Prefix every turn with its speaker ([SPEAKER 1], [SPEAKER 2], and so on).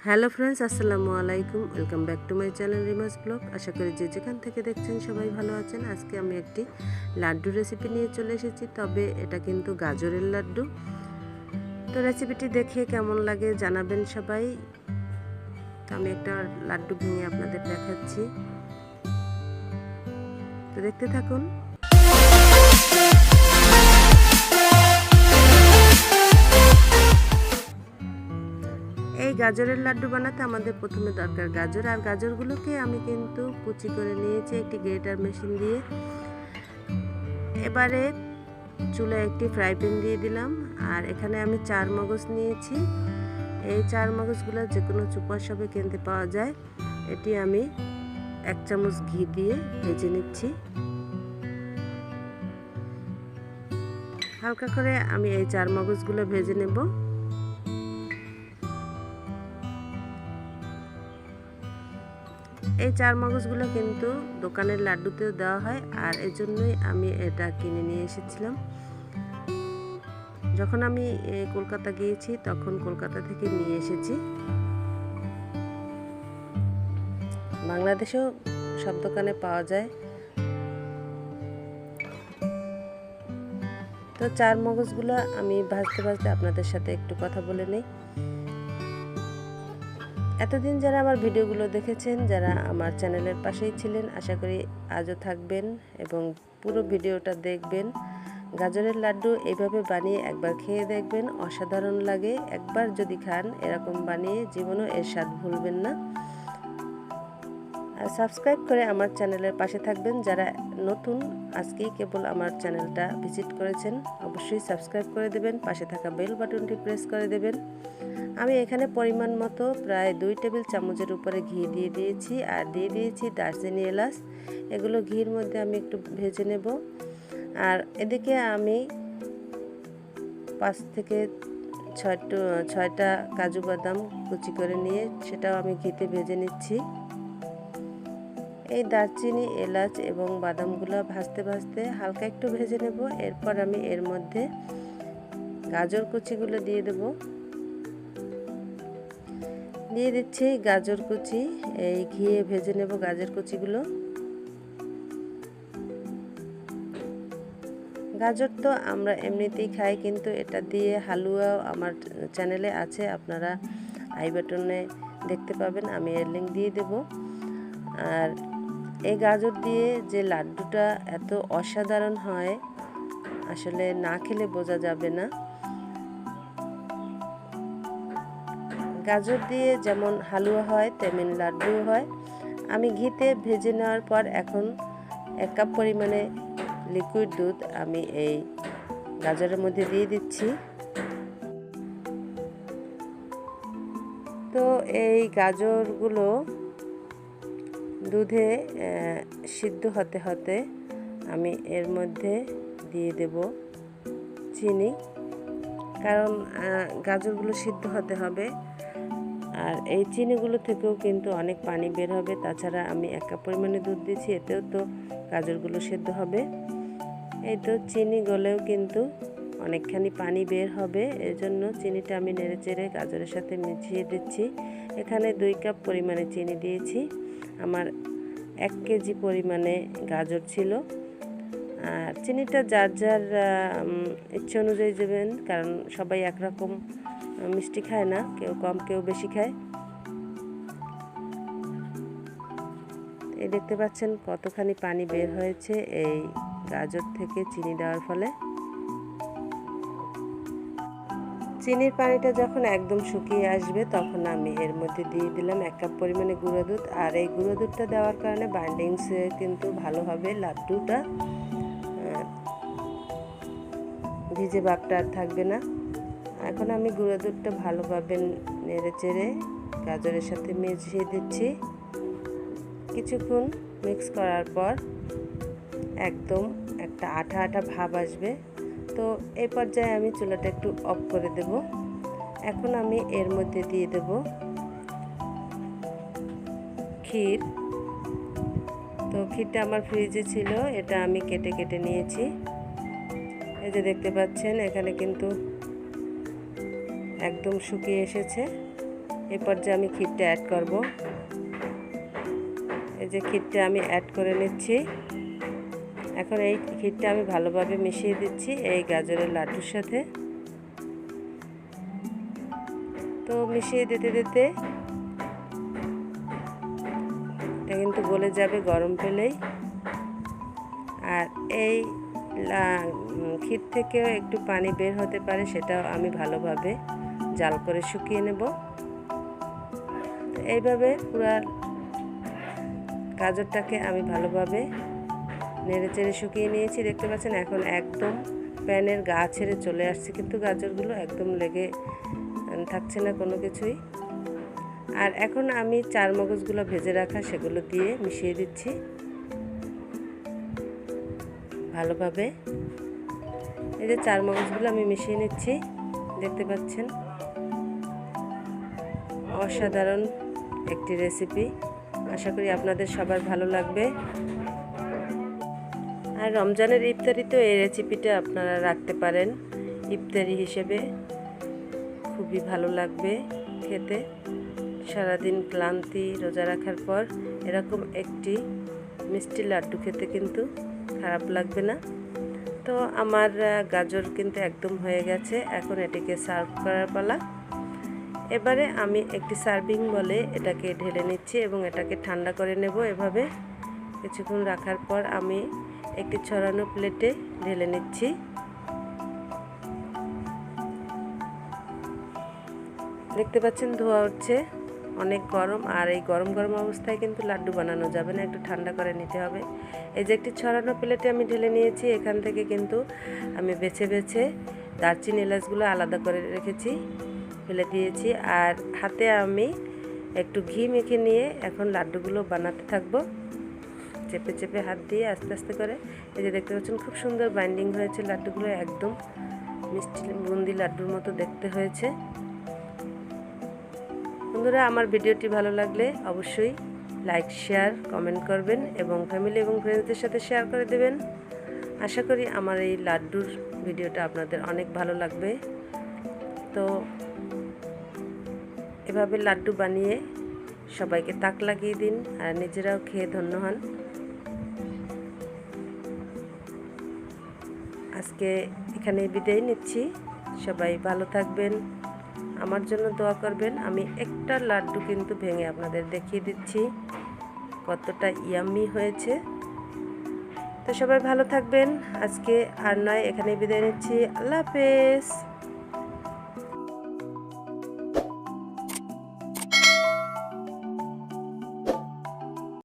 [SPEAKER 1] Hello friends, আসসালামু আলাইকুম। Welcome back to my channel Rima's vlog. আশা করি যে যেখান থেকে দেখছেন সবাই ভালো আছেন। আজকে আমি একটি লাড্ডু রেসিপি নিয়ে চলে এসেছি, তবে এটা কিন্তু গাজরের লাড্ডু। তো রেসিপিটি দেখে কেমন লাগে জানাবেন সবাই। তো আমি একটা লাড্ডু ভেঙে আপনাদের দেখাচ্ছি, তো দেখতে থাকুন। এই গাজরের লাড্ডু বানাতে আমাদের প্রথমে দরকার গাজর, আর গাজরগুলোকে আমি কিন্তু কুচি করে নিয়েছি একটি গ্রেটার মেশিন দিয়ে। এবারে চুলায় একটি ফ্রাই প্যান দিয়ে দিলাম, আর এখানে আমি 4 মগজ নিয়েছি। এই 4 মগজগুলো যে কোনো সুপার শপে কিনতে পাওয়া যায়। এটি আমি 1 চামচ ঘি দিয়ে ভেজে নিচ্ছি। হালকা করে আমি এই 4 মগজগুলো ভেজে নেব। এই 4 মগজগুলো কিন্তু দোকানের লাড্ডুতেও দেওয়া হয়, আর এই জন্যই আমি এটা কিনে নিয়ে এসেছিলাম। যখন আমি কলকাতা গিয়েছি তখন কলকাতা থেকে নিয়ে এসেছি। বাংলাদেশেও সব দোকানে পাওয়া যায়। তো 4 মগজগুলো আমি ভাজতে ভাজতে আপনাদের সাথে একটু কথা বলে নেই। এতদিন যারা আমার ভিডিওগুলো দেখেছেন, যারা আমার চ্যানেলের পাশেই ছিলেন, আশা করি আজও থাকবেন এবং পুরো ভিডিওটা দেখবেন। গাজরের লাড্ডু এইভাবে বানিয়ে একবার খেয়ে দেখবেন, অসাধারণ লাগে। একবার যদি খান এরকম বানিয়ে, জীবনও এর স্বাদ ভুলবেন না। আর সাবস্ক্রাইব করে আমার চ্যানেলের পাশে থাকবেন। যারা নতুন, আজকেই কেবল আমার চ্যানেলটা ভিজিট করেছেন, অবশ্যই সাবস্ক্রাইব করে দেবেন, পাশে থাকা বেল বাটনটি প্রেস করে দেবেন। আমি এখানে পরিমাণ মতো প্রায় 2 টেবিল চামচের উপরে ঘি দিয়ে দিয়েছি, আর দিয়ে দিয়েছি দারচিনি, এলাচ। এগুলো ঘির মধ্যে আমি একটু ভেজে নেব। আর এদিকে আমি 5 থেকে 6টা কাজু বাদাম কুচি করে নিয়ে সেটাও আমি ঘিতে ভেজে নিচ্ছি। এই দারচিনি, এলাচ এবং বাদামগুলো ভাজতে ভাজতে হালকা একটু ভেজে নেব। এরপর আমি এর মধ্যে গাজর কুচিগুলো দিয়ে দেব। দিয়ে দিচ্ছি গাজর কুচি, এই ঘিয়ে ভেজে নেব গাজর কুচিগুলো। গাজর তো আমরা এমনিতেই খাই, কিন্তু এটা দিয়ে হালুয়াও আমার চ্যানেলে আছে, আপনারা আই বাটনে দেখতে পাবেন, আমি এর লিঙ্ক দিয়ে দেব। আর এই গাজর দিয়ে যে লাড্ডুটা এত অসাধারণ হয়, আসলে না খেলে বোঝা যাবে না। গাজর দিয়ে যেমন হালুয়া হয় তেমন লাড্ডু হয়। আমি ঘিতে ভেজে নেওয়ার পর এখন 1 কাপ পরিমাণে লিকুইড দুধ আমি এই গাজরের মধ্যে দিয়ে দিচ্ছি। তো এই গাজরগুলো দুধে সিদ্ধ হতে হতে আমি এর মধ্যে দিয়ে দেব চিনি, কারণ গাজরগুলো সিদ্ধ হতে হবে। আর এই চিনিগুলো থেকেও কিন্তু অনেক পানি বের হবে। তাছাড়া আমি 1 কাপ পরিমাণে দুধ দিয়েছি, এতেও তো গাজরগুলো সিদ্ধ হবে। এই তো চিনি গলেও কিন্তু অনেকখানি পানি বের হবে, এর জন্য চিনিটা আমি নেড়েচেড়ে গাজরের সাথে মিশিয়ে দিচ্ছি। এখানে 2 কাপ পরিমাণে চিনি দিয়েছি। আমার 1 কেজি পরিমাণে গাজর ছিল। আর চিনিটা যার যার ইচ্ছে অনুযায়ী দেবেন, কারণ সবাই একরকম মিষ্টি খায় না, কেউ কম কেউ বেশি খায়। এই দেখতে পাচ্ছেন কতখানি পানি বের হয়েছে এই গাজর থেকে চিনি দেওয়ার ফলে। চিনির পানিটা যখন একদম শুকিয়ে আসবে তখন আমি এর মধ্যে দিয়ে দিলাম 1 কাপ পরিমাণে গুঁড়ো দুধ। আর এই গুঁড়ো দুধটা দেওয়ার কারণে বাইন্ডিংস কিন্তু ভালো হবে, লাড্ডুটা ভিজে ভাবটা আর থাকবে না। এখন আমি গুঁড়ো দুধটা ভালোভাবে নেড়ে চেড়ে গাজরের সাথে মিশিয়ে দিচ্ছি। কিছুক্ষণ মিক্স করার পর একদম একটা আঠা আঠা ভাব আসবে। তো এই পর্যায়ে আমি চুলাটা একটু অফ করে দেব। এখন আমি এর মধ্যে দিয়ে দেব ক্ষীর। তো ক্ষীরটা আমার ফ্রিজে ছিল, এটা আমি কেটে কেটে নিয়েছি। এই যে দেখতে পাচ্ছেন এখানে কিন্তু একদম শুকিয়ে এসেছে। এই পর্যায়ে আমি ক্ষীরটা অ্যাড করব। এই যে ক্ষীরটা আমি অ্যাড করে নিচ্ছি। এখন এই ক্ষীরটা আমি ভালোভাবে মিশিয়ে দিচ্ছি এই গাজরের লাড্ডুর সাথে। তো মিশিয়ে দিতে দিতে এটা কিন্তু গলে যাবে গরম পেলেই। আর এই ক্ষীর থেকেও একটু পানি বের হতে পারে, সেটাও আমি ভালোভাবে জাল করে শুকিয়ে নেব। এইভাবে পুরো গাজরটাকে আমি ভালোভাবে নেড়ে চেড়ে শুকিয়ে নিয়েছি, দেখতে পাচ্ছেন। এখন একদম প্যানের গা ছেড়ে চলে আসছে, কিন্তু গাজরগুলো একদম লেগে থাকছে না কোনো কিছুই। আর এখন আমি চার মগজগুলো ভেজে রাখা সেগুলো দিয়ে মিশিয়ে দিচ্ছি ভালোভাবে। এই যে চার মগজগুলো আমি মিশিয়ে নিচ্ছি, দেখতে পাচ্ছেন। অসাধারণ একটি রেসিপি, আশা করি আপনাদের সবার ভালো লাগবে। আর রমজানের ইফতারিতেও এই রেসিপিটা আপনারা রাখতে পারেন ইফতারি হিসেবে, খুবই ভালো লাগবে খেতে। সারাদিন ক্লান্তি রোজা রাখার পর এরকম একটি মিষ্টি লাড্ডু খেতে কিন্তু খারাপ লাগবে না। তো আমার গাজর কিন্তু একদম হয়ে গেছে, এখন এটিকে সার্ভ করার পালা। এবারে আমি একটি সার্ভিং বলে এটাকে ঢেলে নিচ্ছি এবং এটাকে ঠান্ডা করে নেব। এভাবে কিছুক্ষণ রাখার পর আমি একটি ছড়ানো প্লেটে ঢেলে নিচ্ছি। দেখতে পাচ্ছেন ধোয়া উঠছে, অনেক গরম। আর এই গরম গরম অবস্থায় কিন্তু লাড্ডু বানানো যাবে না, একটু ঠান্ডা করে নিতে হবে। এই যে একটি ছড়ানো প্লেটে আমি ঢেলে নিয়েছি, এখান থেকে কিন্তু আমি বেছে বেছে দারচিনি এলাচগুলো আলাদা করে রেখেছি, ফেলে দিয়েছি। আর হাতে আমি একটু ঘি মেখে নিয়ে এখন লাড্ডুগুলো বানাতে থাকবো, চেপে চেপে হাত দিয়ে আস্তে আস্তে করে। এই যে দেখতে পাচ্ছেন খুব সুন্দর বাইন্ডিং হয়েছে লাড্ডুগুলো, একদম মিষ্টি বুন্দি লাড্ডুর মতো দেখতে হয়েছে। বন্ধুরা, আমার ভিডিওটি ভালো লাগলে অবশ্যই লাইক, শেয়ার, কমেন্ট করবেন এবং ফ্যামিলি এবং ফ্রেন্ডসদের সাথে শেয়ার করে দেবেন। আশা করি আমার এই লাড্ডুর ভিডিওটা আপনাদের অনেক ভালো লাগবে। তো এভাবে লাড্ডু বানিয়ে সবাইকে তাক লাগিয়ে দিন আর নিজেরাও খেয়ে ধন্য হন। আজকে এখানে বিদায় নিচ্ছি, সবাই ভালো থাকবেন, আমার জন্য দোয়া করবেন। আমি একটা লাড্ডু কিন্তু ভেঙে আপনাদের দেখিয়ে দিচ্ছি কতটা ইয়াম্মি হয়েছে। তো সবাই ভালো থাকবেন, আজকে আর নয়, এখানে বিদায় নিচ্ছি। আল্লাহ হাফেজ।